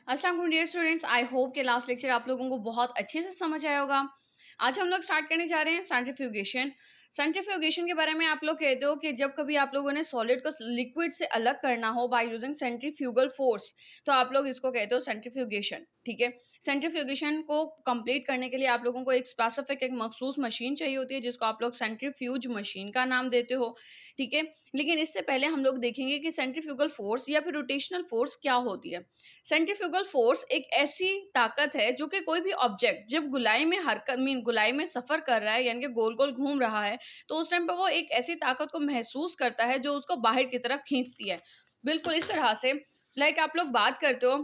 अस्सलाम वालेकुम dear students, I hope कि लास्ट लेक्चर आप लोगों को बहुत अच्छे से समझ आया होगा। आज हम लोग स्टार्ट करने जा रहे हैं सेंट्रीफ्यूगेशन। सेंट्रीफ्यूगेशन के बारे में आप लोग कहते हो कि जब कभी आप लोगों ने सॉलिड को लिक्विड से अलग करना हो बाय यूजिंग सेंट्रीफ्यूगल फोर्स, तो आप लोग इसको कहते हो सेंट्रीफ्यूगेशन। ठीक है, सेंट्रीफ्यूगेशन को कंप्लीट करने के लिए आप लोगों को एक स्पेसिफिक एक मखसूस मशीन चाहिए होती है जिसको आप लोग सेंट्रीफ्यूज मशीन का नाम देते हो। ठीक है, लेकिन इससे पहले हम लोग देखेंगे कि सेंट्रीफ्यूगल फोर्स या फिर रोटेशनल फोर्स क्या होती है। सेंट्रीफ्यूगल फोर्स एक ऐसी ताकत है जो कि कोई भी ऑब्जेक्ट जब गुलाई में हरकत गुलाई में सफर कर रहा है, यानी कि गोल गोल घूम रहा है, तो उस टाइम पे वो एक ऐसी ताकत को महसूस करता है जो उसको बाहर की तरफ खींचती है। बिल्कुल इस तरह से लाइक आप लोग बात करते हो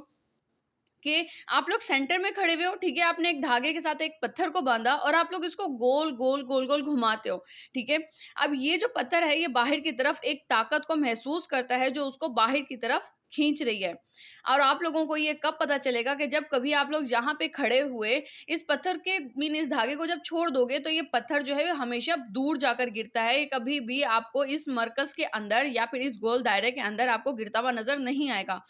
कि आप लोग सेंटर में खड़े हुए हो। ठीक है, आपने एक धागे के साथ एक पत्थर को बांधा और आप लोग इसको गोल गोल गोल गोल घुमाते हो। ठीक है, अब ये जो पत्थर है ये बाहर की तरफ एक ताकत को महसूस करता है जो उसको बाहर की तरफ खींच रही है। और आप लोगों को ये कब पता चलेगा कि जब कभी आप लोग यहाँ पे खड़े हुए इस पत्थर के इस धागे को जब छोड़ दोगे तो ये पत्थर जो है वो हमेशा दूर जाकर गिरता है। कभी भी आपको इस मरकज के अंदर या फिर इस गोल दायरे के अंदर आपको गिरता हुआ नजर नहीं आएगा।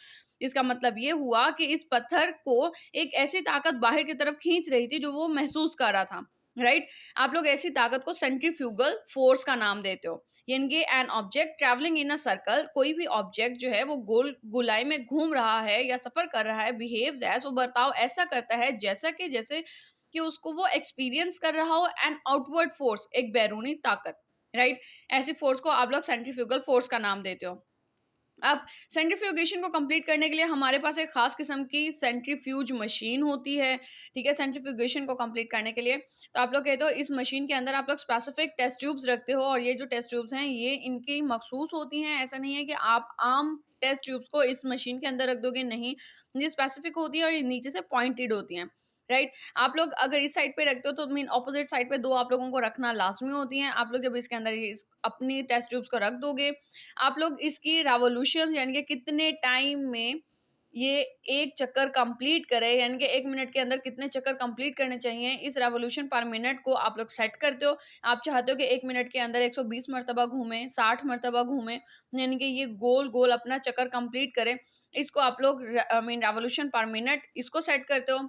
इसका मतलब ये हुआ कि इस पत्थर को एक ऐसी ताकत बाहर की तरफ खींच रही थी जो वो महसूस कर रहा था। राइट, आप लोग ऐसी ताकत को सेंट्रीफ्यूगल फोर्स का नाम देते हो। यानी कि an object travelling in a circle, कोई भी ऑब्जेक्ट जो है वो गोल गुलाई में घूम रहा है या सफर कर रहा है, बिहेव्स एज, वो बर्ताव ऐसा करता है जैसा कि जैसे कि उसको वो एक्सपीरियंस कर रहा हो एन आउटवर्ड फोर्स, एक बैरूनी ताकत। राइट, ऐसी फोर्स को आप लोग सेंट्रीफ्यूगल फोर्स का नाम देते हो। अब सेंट्रीफ्यूगेशन को कंप्लीट करने के लिए हमारे पास एक खास किस्म की सेंट्रीफ्यूज मशीन होती है। ठीक है, सेंट्रीफ्यूगेशन को कंप्लीट करने के लिए तो आप लोग कहते हो इस मशीन के अंदर आप लोग स्पेसिफिक टेस्ट ट्यूब्स रखते हो, और ये जो टेस्ट ट्यूब्स हैं ये इनकी मखसूस होती हैं। ऐसा नहीं है कि आप आम टेस्ट ट्यूब्स को इस मशीन के अंदर रख दोगे, नहीं, ये स्पेसिफिक होती है और ये नीचे से पॉइंटेड होती हैं। राइट, आप लोग अगर इस साइड पे रखते हो तो मीन ऑपोजिट साइड पे दो आप लोगों को रखना लाजमी होती हैं। आप लोग जब इसके अंदर अपनी टेस्ट ट्यूब्स को रख दोगे, आप लोग इसकी रेवोल्यूशन यानी कि कितने टाइम में ये एक चक्कर कंप्लीट करे, यानी कि 1 मिनट के अंदर कितने चक्कर कंप्लीट करने चाहिए, इस रेवोल्यूशन पर मिनट को आप लोग सेट करते हो। आप चाहते हो कि 1 मिनट के अंदर 120 मरतबा घूमे, 60 मरतबा घूमे, यानी कि ये गोल गोल अपना चक्कर कंप्लीट करे। इसको आप लोग रेवोल्यूशन पर मिनट इसको सेट करते हो।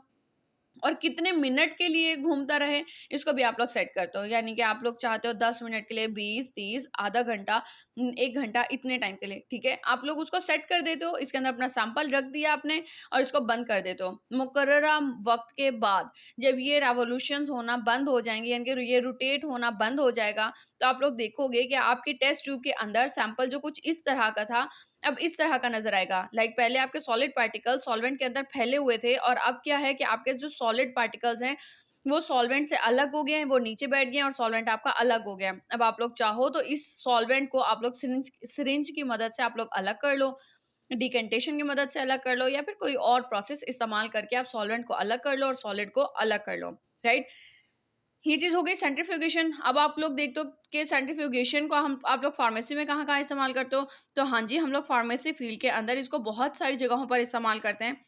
और कितने मिनट के लिए घूमता रहे इसको भी आप लोग सेट करते हो, यानी कि आप लोग चाहते हो 10 मिनट के लिए, 20, 30, आधा घंटा, 1 घंटा, इतने टाइम के लिए। ठीक है, आप लोग उसको सेट कर देते हो। इसके अंदर अपना सैंपल रख दिया आपने और इसको बंद कर देते हो। मुकर्ररा वक्त के बाद जब ये रेवोल्यूशंस होना बंद हो जाएंगे, यानी कि ये रोटेट होना बंद हो जाएगा, तो आप लोग देखोगे कि आपके टेस्ट ट्यूब के अंदर सैंपल जो कुछ इस तरह का था अब इस तरह का नजर आएगा। लाइक पहले आपके सॉलिड पार्टिकल सॉल्वेंट के अंदर फैले हुए थे, और अब क्या है कि आपके जो सॉलिड पार्टिकल्स हैं वो सॉल्वेंट से अलग हो गए हैं, वो नीचे बैठ गए हैं और सॉल्वेंट आपका अलग हो गया है। अब आप लोग चाहो तो इस सॉल्वेंट को आप लोग सिरिंज की मदद से आप लोग अलग कर लो, डिकेंटेशन की मदद से अलग कर लो, या फिर कोई और प्रोसेस इस्तेमाल करके आप सॉल्वेंट को अलग कर लो और सॉलिड को अलग कर लो। राइट, ये चीज हो गई सेंट्रीफ्यूगेशन। अब आप लोग देखते हो कि सेंट्रीफ्यूगेशन को हम आप लोग फार्मेसी में कहाँ कहाँ इस्तेमाल करते हो, तो हाँ जी, हम लोग फार्मेसी फील्ड के अंदर इसको बहुत सारी जगहों पर इस्तेमाल करते हैं।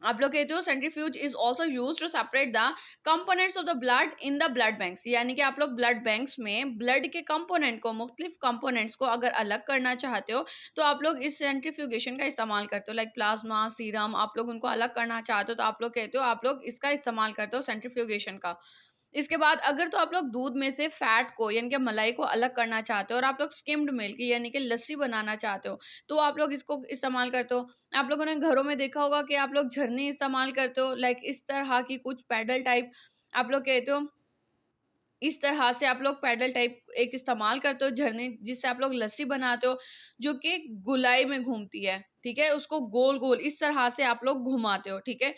आप लोग कहते हो centrifuge is also use to separate the components of the blood in the blood banks, यानी कि आप लोग ब्लड बैंक्स में ब्लड के कंपोनेंट को, मुख्तलिफ कंपोनेंट्स को अगर अलग करना चाहते हो तो आप लोग इस सेंट्रीफ्यूगेशन का इस्तेमाल करते हो। लाइक प्लाज्मा, सीरम, आप लोग उनको अलग करना चाहते हो तो आप लोग कहते हो आप लोग इसका इस्तेमाल करते हो सेंट्रीफ्यूगेशन का। इसके बाद अगर तो आप लोग दूध में से फैट को यानी कि मलाई को अलग करना चाहते हो और आप लोग स्किम्ड मिल्क यानी कि लस्सी बनाना चाहते हो तो आप लोग इसको इस्तेमाल करते हो। आप लोगों ने घरों में देखा होगा कि आप लोग झरने इस्तेमाल करते हो, लाइक इस तरह की कुछ पैडल टाइप आप लोग कहते हो, इस तरह से आप लोग पैडल टाइप एक इस्तेमाल करते हो झरने, जिससे आप लोग लस्सी बनाते हो जो कि गुलाई में घूमती है। ठीक है, उसको गोल गोल इस तरह से आप लोग घुमाते हो। ठीक है,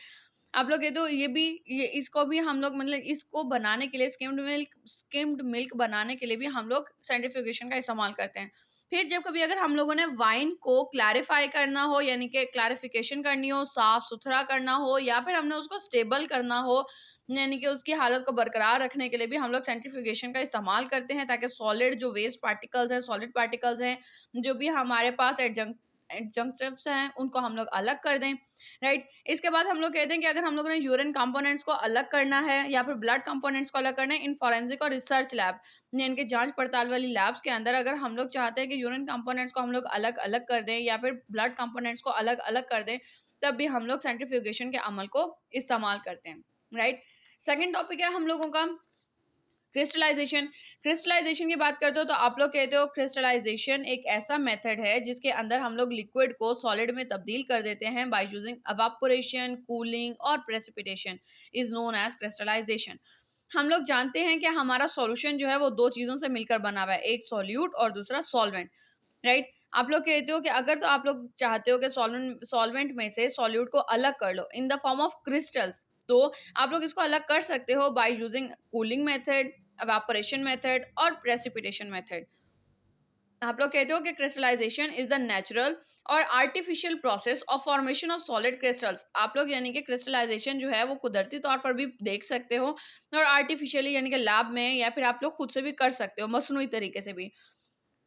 आप लोग ये तो ये भी ये इसको भी हम लोग मतलब इसको बनाने के लिए स्किम्ड मिल्क बनाने के लिए भी हम लोग सेंट्रीफ्यूगेशन का इस्तेमाल करते हैं। फिर जब कभी अगर हम लोगों ने वाइन को क्लैरिफाई करना हो, यानी कि क्लैरिफिकेशन करनी हो, साफ सुथरा करना हो, या फिर हमने उसको स्टेबल करना हो, यानी कि उसकी हालत को बरकरार रखने के लिए भी हम लोग सेंट्रीफ्यूगेशन का इस्तेमाल करते हैं, ताकि सॉलिड जो वेस्ट पार्टिकल्स हैं, सॉलिड पार्टिकल्स हैं, जो भी हमारे पास एडजंक्टिव्स हैं, उनको हम लोग अलग कर दें। राइट, इसके बाद हम लोग कहते हैं कि अगर हम लोगों ने यूरिन कंपोनेंट्स को अलग करना है या फिर ब्लड कंपोनेंट्स को अलग करना है इन फॉरेंसिक और रिसर्च लैब, यानी कि जांच पड़ताल वाली लैब्स के अंदर अगर हम लोग चाहते हैं कि यूरिन कंपोनेंट्स को हम लोग अलग अलग कर दें या फिर ब्लड कंपोनेंट्स को अलग अलग कर दें, तब भी हम लोग सेंट्रीफ्यूगेशन के अमल को इस्तेमाल करते हैं, राइट। सेकेंड टॉपिक है हम लोगों का क्रिस्टलाइजेशन। क्रिस्टलाइजेशन की बात करते हो तो आप लोग कहते हो क्रिस्टलाइजेशन एक ऐसा मेथड है जिसके अंदर हम लोग लिक्विड को सॉलिड में तब्दील कर देते हैं बाय यूजिंग एवापोरेशन, कूलिंग और precipitation is known as crystallisation. हम लोग जानते हैं कि हमारा सॉल्यूशन जो है वो दो चीज़ों से मिलकर बना हुआ है, एक सॉल्यूट और दूसरा सॉल्वेंट, राइट। आप लोग कहते हो कि अगर तो आप लोग चाहते हो कि सॉल्वेंट में से सॉल्यूट को अलग कर लो in the form of crystals, तो आप लोग इसको अलग कर सकते हो by using cooling method, evaporation method और प्रेसिपिटेशन मेथड। आप लोग कहते हो कि क्रिस्टलाइजेशन इज द नेचुरल और artificial process of formation of solid crystals. आप लोग यानी कि क्रिस्टलाइजेशन जो है वो कुदरती तौर पर भी देख सकते हो और आर्टिफिशियली यानी कि लैब में, या फिर आप लोग खुद से भी कर सकते हो मसनूई तरीके से भी।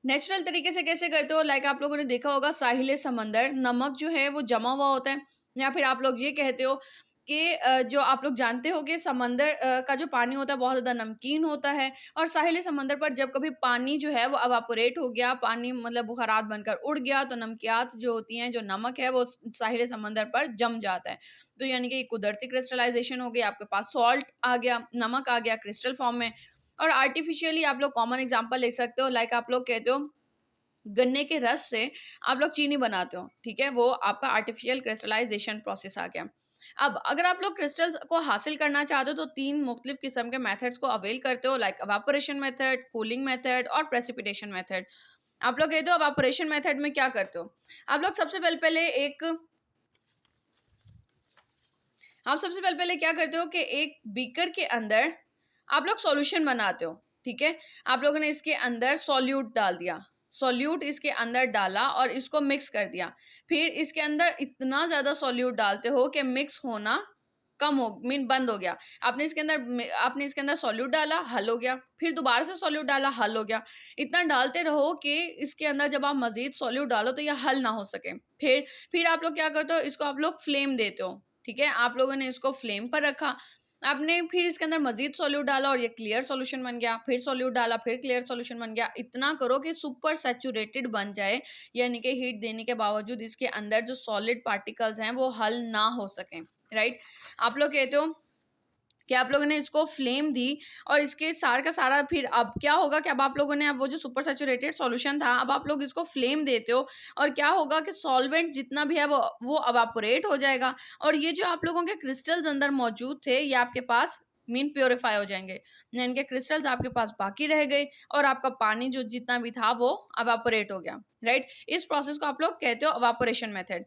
नेचुरल तरीके से कैसे करते हो, लाइक आप लोगों ने देखा होगा साहिल समंदर नमक जो है वो जमा हुआ होता है, या फिर आप लोग ये कहते हो कि जो आप लोग जानते हो कि समंदर का जो पानी होता है बहुत ज़्यादा नमकीन होता है, और साहिल समंदर पर जब कभी पानी जो है वो अवापोरेट हो गया, पानी मतलब बुखारात बनकर उड़ गया, तो नमकियात जो होती हैं, जो नमक है वो साहिल समंदर पर जम जाता है। तो यानी कि कुदरती क्रिस्टलाइजेशन हो गई, आपके पास सॉल्ट आ गया, नमक आ गया क्रिस्टल फॉर्म में। और आर्टिफिशियली आप लोग कॉमन एग्जांपल ले सकते हो, लाइक आप लोग कहते हो गन्ने के रस से आप लोग चीनी बनाते हो, ठीक है, वो आपका आर्टिफिशियल क्रिस्टलाइजेशन प्रोसेस आ गया। अब अगर आप लोग क्रिस्टल्स को हासिल करना चाहते हो तो तीन मुख्तलिफ किस्म के मेथड्स को अवेल करते हो, like evaporation method, cooling method और प्रेसिपिटेशन मेथड। आप लोग कहते हो एवापोरेशन मेथड में क्या करते हो, आप लोग सबसे पहले क्या करते हो कि एक बीकर के अंदर आप लोग सॉल्यूशन बनाते हो, ठीक है। आप लोगों ने इसके अंदर सॉल्यूट डाल दिया, सॉल्यूट इसके अंदर डाला और इसको मिक्स कर दिया। फिर इसके अंदर इतना ज़्यादा सॉल्यूट डालते हो कि मिक्स होना कम हो मीन बंद हो गया। आपने इसके अंदर सॉल्यूट डाला, हल हो गया, फिर दोबारा से सॉल्यूट डाला, हल हो गया। इतना डालते रहो कि इसके अंदर जब आप मजीद सॉल्यूट डालो तो यह हल ना हो सके। फिर आप लोग क्या करते हो, इसको आप लोग फ्लेम देते हो, ठीक है। आप लोगों ने इसको फ्लेम पर रखा, आपने फिर इसके अंदर मजीद सॉल्यूट डाला और ये क्लियर सॉल्यूशन बन गया, फिर सॉल्यूट डाला, फिर क्लियर सॉल्यूशन बन गया। इतना करो कि सुपर सैचुरेटेड बन जाए, यानी कि हीट देने के बावजूद इसके अंदर जो सॉलिड पार्टिकल्स हैं वो हल ना हो सकें, राइट। आप लोग कहते हो कि आप लोगों ने इसको फ्लेम दी और इसके सार का सारा फिर अब क्या होगा कि अब आप लोगों ने अब वो जो सुपर सैचुरेटेड सॉल्यूशन था, अब आप लोग इसको फ्लेम देते हो और क्या होगा कि सॉल्वेंट जितना भी है वो अवापोरेट हो जाएगा, और ये जो आप लोगों के क्रिस्टल्स अंदर मौजूद थे ये आपके पास मीन प्योरीफाई हो जाएंगे, यानी कि क्रिस्टल्स आपके पास बाकी रह गए और आपका पानी जो जितना भी था वो अवापोरेट हो गया, राइट। इस प्रोसेस को आप लोग कहते हो अवापोरेशन मेथड।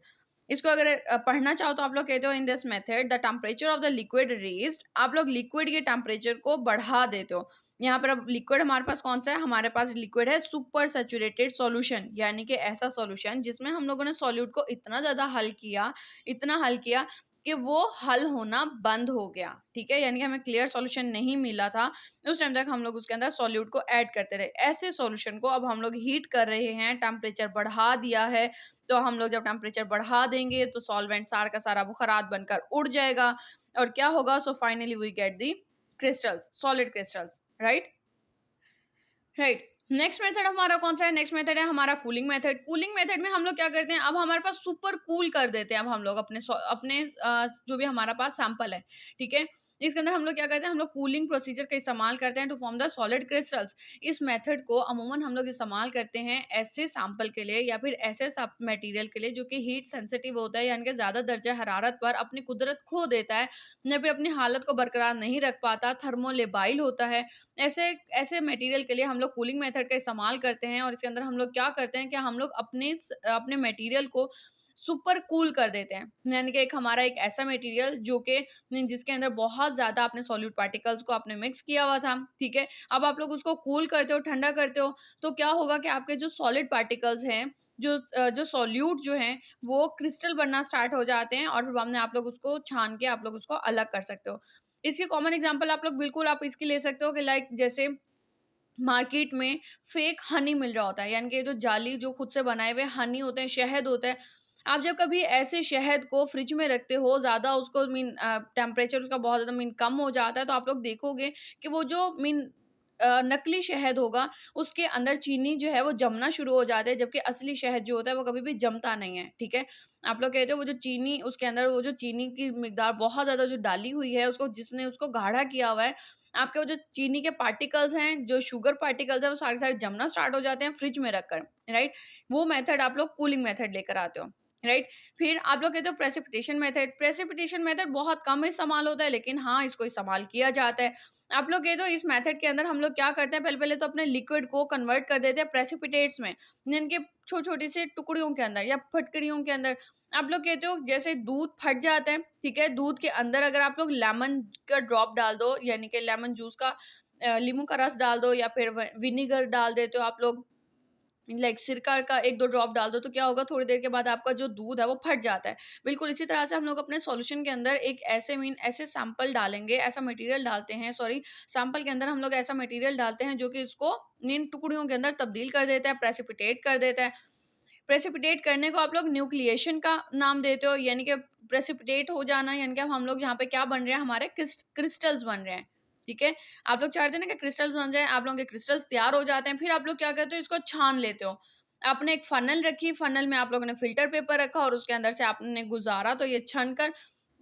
इसको अगर पढ़ना चाहो तो आप लोग कहते हो in this method the temperature of the liquid raised, आप लोग लिक्विड के टेम्परेचर को बढ़ा देते हो। यहाँ पर अब लिक्विड हमारे पास कौन सा है, हमारे पास लिक्विड है सुपर सैचुरेटेड सॉल्यूशन, यानी कि ऐसा सॉल्यूशन जिसमें हम लोगों ने सॉल्यूट को इतना हल किया कि वो हल होना बंद हो गया, ठीक है। यानी कि हमें क्लियर सॉल्यूशन नहीं मिला था, उस टाइम तक हम लोग उसके अंदर सॉल्यूट को ऐड करते रहे। ऐसे सॉल्यूशन को अब हम लोग हीट कर रहे हैं, टेम्परेचर बढ़ा दिया है, तो हम लोग जब टेम्परेचर बढ़ा देंगे तो सॉल्वेंट सारा का सारा बुखारात बनकर उड़ जाएगा, और क्या होगा, so finally we get the crystals, solid crystals, right. Next method हमारा कौन सा है, नेक्स्ट मेथड है हमारा कूलिंग मेथड। कूलिंग मेथड में हम लोग क्या करते हैं, अब हमारे पास सुपर कूल कर देते हैं अब हम लोग अपने जो भी हमारा पास सैंपल है, ठीक है। इसके अंदर हम लोग क्या करते हैं, हम लोग कूलिंग प्रोसीजर का इस्तेमाल करते हैं to form the solid crystals. इस मेथड को अमूमन हम लोग इस्तेमाल करते हैं ऐसे सैंपल के लिए या फिर ऐसे मटेरियल के लिए जो कि हीट सेंसिटिव होता है, यानी कि ज़्यादा दर्जा हरारत पर अपनी कुदरत खो देता है या फिर अपनी हालत को बरकरार नहीं रख पाता, थर्मोलेबाइल होता है। ऐसे ऐसे मटेरियल के लिए हम लोग कूलिंग मेथड का इस्तेमाल करते हैं, और इसके अंदर हम लोग क्या करते हैं कि हम लोग अपने मटेरियल को सुपर कूल कर देते हैं, यानी कि हमारा एक ऐसा मटेरियल जो कि जिसके अंदर बहुत ज़्यादा आपने सॉल्यूट पार्टिकल्स को आपने मिक्स किया हुआ था, ठीक है। अब आप लोग उसको कूल करते हो, ठंडा करते हो, तो क्या होगा कि आपके जो सॉलिड पार्टिकल्स हैं, जो सॉल्यूट जो हैं वो क्रिस्टल बनना स्टार्ट हो जाते हैं, और फिर बाद में आप लोग उसको छान के आप लोग उसको अलग कर सकते हो। इसके कॉमन एग्जांपल आप लोग बिल्कुल आप इसकी ले सकते हो कि लाइक जैसे मार्केट में फेक हनी मिल रहा होता है, यानी कि जो जाली जो खुद से बनाए हुए हनी होते हैं, शहद होता है। आप जब कभी ऐसे शहद को फ्रिज में रखते हो, ज़्यादा उसको टेम्परेचर उसका बहुत ज़्यादा कम हो जाता है, तो आप लोग देखोगे कि वो जो नकली शहद होगा उसके अंदर चीनी जो है वो जमना शुरू हो जाता है, जबकि असली शहद जो होता है वो कभी भी जमता नहीं है, ठीक है। आप लोग कहते हो वो जो चीनी उसके अंदर वो जो चीनी की मिकदार बहुत ज़्यादा जो डाली हुई है उसको जिसने उसको गाढ़ा किया हुआ है, आपके वो जो चीनी के पार्टिकल्स हैं, जो शुगर पार्टिकल्स हैं वो सारे जमना स्टार्ट हो जाते हैं फ्रिज में रखकर, राइट। वो मेथड आप लोग कूलिंग मेथड लेकर आते हो, राइट। फिर आप लोग कहते हो प्रेसिपिटेशन मेथड। प्रेसिपिटेशन मेथड बहुत कम इस्तेमाल होता है, लेकिन हाँ इसको इस्तेमाल किया जाता है। आप लोग कहते हो इस मेथड के अंदर हम लोग क्या करते हैं, पहले पहले तो अपने लिक्विड को कन्वर्ट कर देते हैं प्रेसिपिटेट्स में, जिनके छोटी छोटी से टुकड़ियों के अंदर या फटकड़ियों के अंदर। आप लोग कहते हो जैसे दूध फट जाता है, ठीक है, दूध के अंदर अगर आप लोग लेमन का ड्रॉप डाल दो, यानी कि लेमन जूस का नींबू का रस डाल दो, या फिर विनीगर डाल देते हो आप लोग, लाइक सिरका का 1-2 ड्रॉप डाल दो, तो क्या होगा, थोड़ी देर के बाद आपका जो दूध है वो फट जाता है। बिल्कुल इसी तरह से हम लोग अपने सॉल्यूशन के अंदर एक ऐसे सैंपल डालेंगे, ऐसा मटेरियल डालते हैं, सॉरी, सैंपल के अंदर हम लोग ऐसा मटेरियल डालते हैं जो कि इसको इन टुकड़ियों के अंदर तब्दील कर देता है, प्रेसिपिटेट कर देता है। प्रेसिपिटेट करने को आप लोग न्यूक्लिएशन का नाम देते हो, यानी कि प्रेसिपिटेट हो जाना, यानी कि हम लोग यहाँ पे क्या बन रहे हैं, हमारे क्रिस्टल्स बन रहे हैं, ठीक है। आप लोग चाहते हैं ना कि क्रिस्टल्स बन जाए, आप लोगों के क्रिस्टल्स तैयार हो जाते हैं, फिर आप लोग क्या करते हो, इसको छान लेते हो। आपने एक फनल रखी, फनल में आप लोगों ने फिल्टर पेपर रखा और उसके अंदर से आपने गुजारा, तो ये छन कर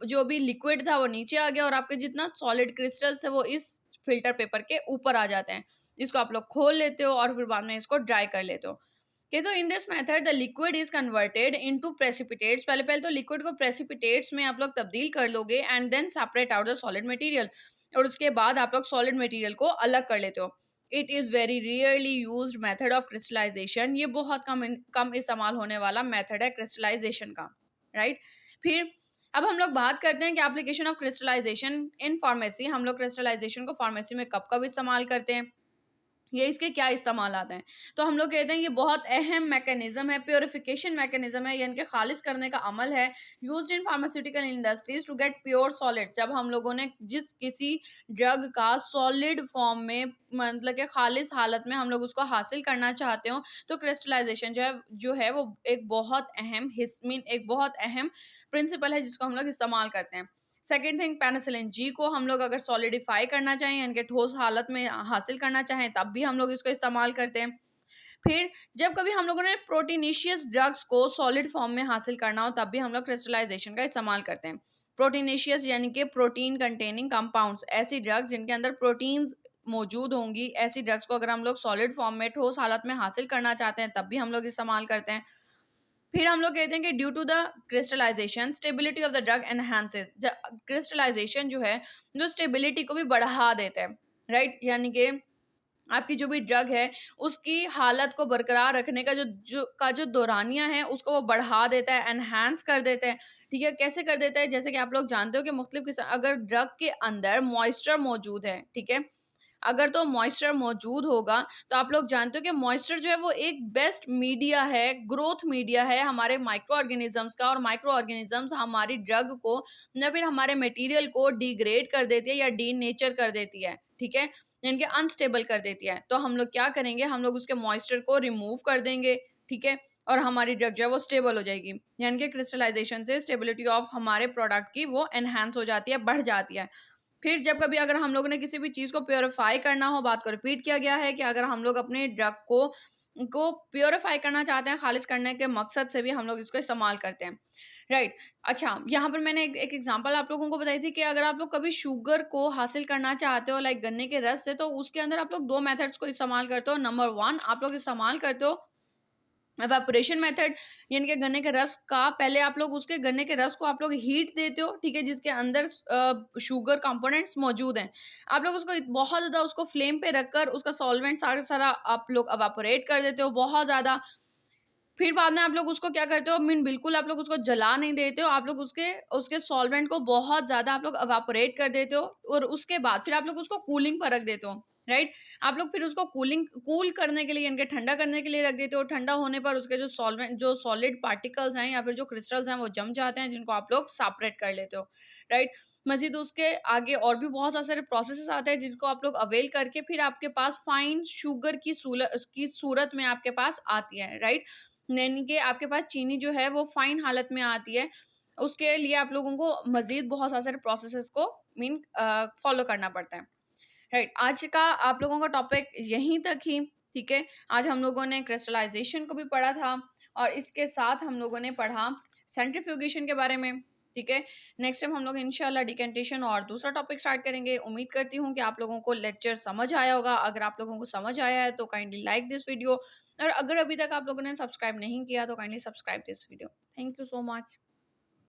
जो भी लिक्विड था वो नीचे आ गया और आपके जितना सॉलिड क्रिस्टल्स है वो इस फिल्टर पेपर के ऊपर आ जाते हैं। इसको आप लोग खोल लेते हो और फिर बाद में इसको ड्राई कर लेते हो। Okay, तो in this method the liquid is converted into precipitates. पहले पहले तो लिक्विड को प्रेसिपिटेट्स में आप लोग तब्दील कर लोगे and then separate out the solid material, और उसके बाद आप लोग सॉलिड मटेरियल को अलग कर लेते हो। It is very rarely used method of crystallisation. ये बहुत कम इस्तेमाल होने वाला मेथड है क्रिस्टलाइजेशन का, राइट। फिर अब हम लोग बात करते हैं कि application of crystallisation in pharmacy. हम लोग क्रिस्टलाइजेशन को फार्मेसी में कब कब इस्तेमाल करते हैं, ये इसके क्या इस्तेमाल आते हैं। तो हम लोग कहते हैं ये बहुत अहम मैकेनिज्म है, प्योरिफिकेशन मैकेनिज्म है, यानी कि खालिज करने का अमल है, used in pharmaceutical industries to get pure solids. जब हम लोगों ने जिस किसी ड्रग का सॉलिड फॉर्म में, मतलब कि खालिज हालत में हम लोग उसको हासिल करना चाहते हो, तो क्रिस्टलाइजेशन जो है वो एक बहुत अहम एक बहुत अहम प्रिंसिपल है जिसको हम लोग इस्तेमाल करते हैं। सेकेंड थिंग, पेनिसिलिन जी को हम लोग अगर सॉलिडिफाई करना चाहें, यानी कि ठोस हालत में हासिल करना चाहें, तब भी हम लोग इसको इस्तेमाल करते हैं। फिर जब कभी हम लोगों ने प्रोटीनेशियस ड्रग्स को सॉलिड फॉर्म में हासिल करना हो, तब भी हम लोग क्रिस्टलाइजेशन का इस्तेमाल करते हैं। प्रोटीनेशियस यानी कि प्रोटीन कंटेनिंग कंपाउंड्स, ऐसी ड्रग्स जिनके अंदर प्रोटीन्स मौजूद होंगी, ऐसी ड्रग्स को अगर हम लोग सॉलिड फॉर्म में ठोस हालत में हासिल करना चाहते हैं, तब भी हम लोग इस्तेमाल करते हैं। फिर हम लोग कहते हैं कि due to the crystallisation stability of the drug enhances. Crystallisation जो है जो स्टेबिलिटी को भी बढ़ा देता है, राइट। यानी कि आपकी जो भी ड्रग है उसकी हालत को बरकरार रखने का जो दौरानिया है उसको वो बढ़ा देता है, एनहांस कर देता है, ठीक है। कैसे कर देता है, जैसे कि आप लोग जानते हो कि मुख्तलिफ किस्म, अगर ड्रग के अंदर मॉइस्चर मौजूद है, ठीक है, अगर तो मॉइस्चर मौजूद होगा, तो आप लोग जानते हो कि मॉइस्चर जो है वो एक बेस्ट मीडिया है, ग्रोथ मीडिया है हमारे माइक्रो ऑर्गेनिजम्स का, और माइक्रो ऑर्गेनिजम्स हमारी ड्रग को या फिर हमारे मटेरियल को डिग्रेड कर देती है या डी नेचर कर देती है, ठीक है, यानी कि अनस्टेबल कर देती है। तो हम लोग क्या करेंगे, हम लोग उसके मॉइस्चर को रिमूव कर देंगे, ठीक है, और हमारी ड्रग जो है वो स्टेबल हो जाएगी। यानी कि क्रिस्टलाइजेशन से स्टेबिलिटी ऑफ हमारे प्रोडक्ट की वो एनहांस हो जाती है, बढ़ जाती है। फिर जब कभी अगर हम लोगों ने किसी भी चीज़ को प्योरीफाई करना हो, बात को रिपीट किया गया है कि अगर हम लोग अपने ड्रग को प्योरीफाई करना चाहते हैं, खालिज करने के मकसद से भी हम लोग इसको इस्तेमाल करते हैं, राइट। अच्छा, यहाँ पर मैंने एक एग्जांपल आप लोगों को बताई थी कि अगर आप लोग कभी शुगर को हासिल करना चाहते हो लाइक गन्ने के रस से, तो उसके अंदर आप लोग 2 मेथड्स को इस्तेमाल करते हो। नंबर 1, आप लोग इस्तेमाल करते हो एवापोरेशन मेथड, यानी कि गन्ने के रस का पहले आप लोग उसके गन्ने के रस को आप लोग हीट देते हो, ठीक है, जिसके अंदर शुगर कंपोनेंट्स मौजूद हैं। आप लोग उसको बहुत ज़्यादा उसको फ्लेम पे रखकर उसका सॉल्वेंट सारा आप लोग एवापोरेट कर देते हो बहुत ज़्यादा। फिर बाद में आप लोग उसको क्या करते हो, मीन बिल्कुल आप लोग उसको जला नहीं देते हो, आप लोग उसके उसके सॉल्वेंट को बहुत ज़्यादा आप लोग एवापोरेट कर देते हो, और उसके बाद फिर आप लोग उसको कूलिंग पर रख देते हो, राइट। आप लोग फिर उसको कूल करने के लिए, यानी कि ठंडा करने के लिए रख देते हो। ठंडा होने पर उसके जो सॉलिड पार्टिकल्स हैं या फिर जो क्रिस्टल्स हैं वो जम जाते हैं, जिनको आप लोग सेपरेट कर लेते हो, राइट। मजीद उसके आगे और भी बहुत सारे प्रोसेसेस आते हैं जिनको आप लोग अवेल करके फिर आपके पास फाइन शुगर की सूरत में आपके पास आती है, राइट। यानी कि आपके पास चीनी जो है वो फाइन हालत में आती है। उसके लिए आप लोगों को मजीद बहुत सारे प्रोसेसेस को फॉलो करना पड़ता है, राइट, आज का आप लोगों का टॉपिक यहीं तक ही, ठीक है। आज हम लोगों ने क्रिस्टलाइजेशन को भी पढ़ा था और इसके साथ हम लोगों ने पढ़ा सेंट्रीफ्यूगेशन के बारे में, ठीक है। नेक्स्ट टाइम हम लोग इंशाल्लाह डिकेंटेशन और दूसरा टॉपिक स्टार्ट करेंगे। उम्मीद करती हूँ कि आप लोगों को लेक्चर समझ आया होगा। अगर आप लोगों को समझ आया है तो काइंडली लाइक दिस वीडियो, और अगर अभी तक आप लोगों ने सब्सक्राइब नहीं किया तो kindly subscribe this video. Thank you so much.